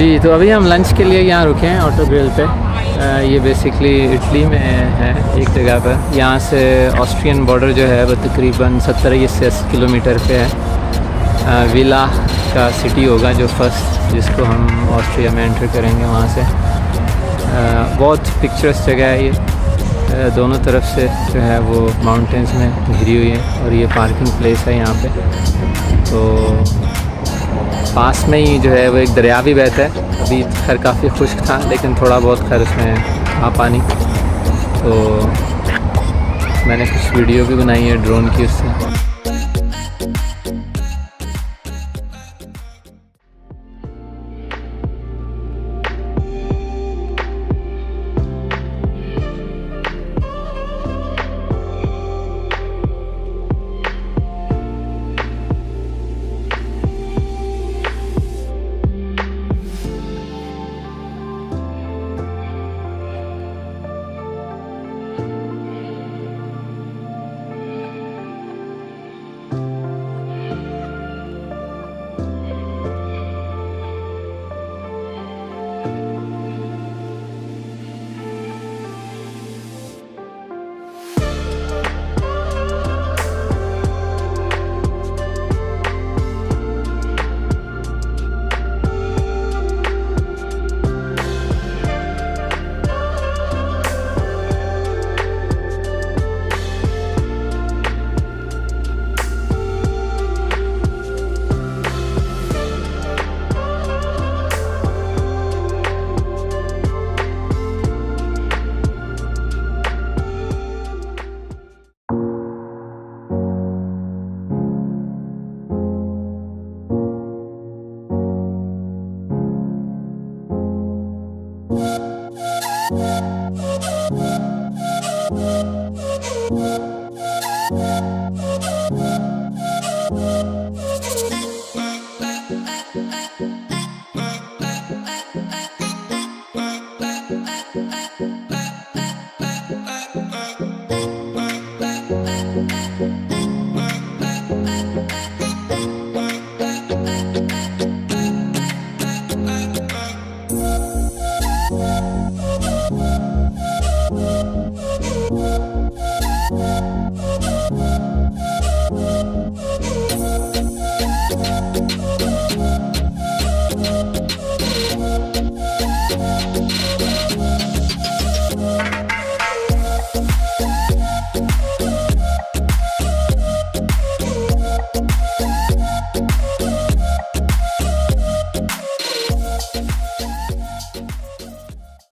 जी, तो अभी हम लंच के लिए यहाँ रुके हैं ऑटो ग्रिल पे। ये बेसिकली इटली में है एक जगह पर। यहाँ से ऑस्ट्रियन बॉर्डर जो है वो तकरीबन 70 से 80 किलोमीटर पे है। विला का सिटी होगा जो फर्स्ट जिसको हम ऑस्ट्रिया में एंटर करेंगे वहाँ से। बहुत पिक्चरस जगह है ये। दोनों तरफ से जो है वो माउंटेंस में घिरी हुई है और ये पार्किंग प्लेस है यहाँ पे। तो पास में ही जो है वो एक दरिया भी बहता है। अभी खैर काफ़ी खुश्क था लेकिन थोड़ा बहुत खैर उसमें था पानी। तो मैंने कुछ वीडियो भी बनाई है ड्रोन की उससे।